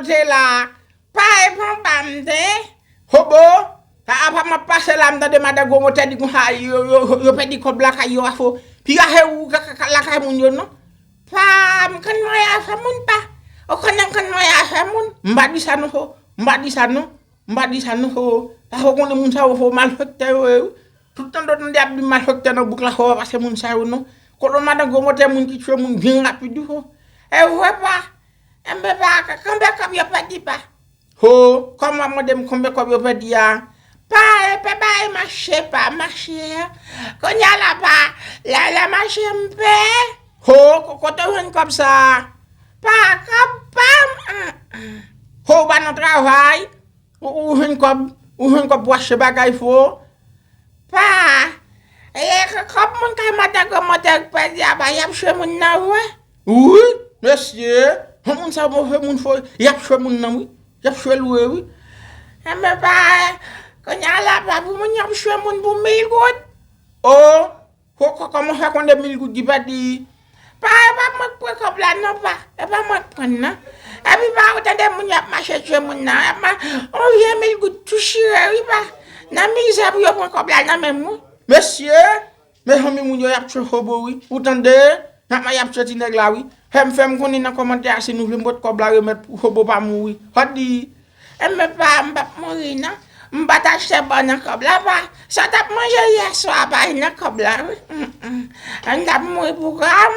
côté là. Pas bon bande. Hobo. Apa ma passe là m'dande madame gomo tedi ko ha yo pedi ko blaka yo afo. Puis la heu la ka mun yo no. Pam kan moya fa mun pa. O kan moya fa mun. Mbadi sanu ho. Mbadi sanu ho. Ta ho ko mun sa ho mal hotte we. Tout le temps do ndiab bi mal hotte no bukla ho parce que mun sa no. Ko do madame gomo te mun ki chwe mun bien rapide ho. E ouais pas. Embe ba ka kambe kam yo pedi pa. Ho, comment madame kambe ko yo pedi ya. Pas marcher, pas marcher. Quand y a là-bas, la marche un peu. Oh, quand on comme ça. Pas capable. Oh, bah, notre travail. Ou un comme boire chez bagay faux. Pas. Et comme mon camarade, comme mon père, y a chez mon naou. Oui, monsieur. On s'en va, mon faux. Y a chez mon naou. Y a chez loué, oui. Mais pas. Kanya la pa bu mun yam shwe mun bu mil good. Oh, ko comme ça qu'on des mil good di pa di. Pa ma ko bla non pa. E pa ma pon na. E bi ba o tande mun yap ma shwe mun na. Ma on vient mil good toucher oui pa. Na mi za bu yo ko bla na même. Monsieur, mais on mi mun yo yap shwe hobo oui. Ou tande, na ma yap shwe ti nèg la oui. Fem ko ni na commentaire si nous voulons ko bla remettre hobo pa mou oui. Hodi. E me pa mbap mori na. Mbata acheter bon kobla ba. Ça t'a mangé hier soir ba une kobla. On a mon programme.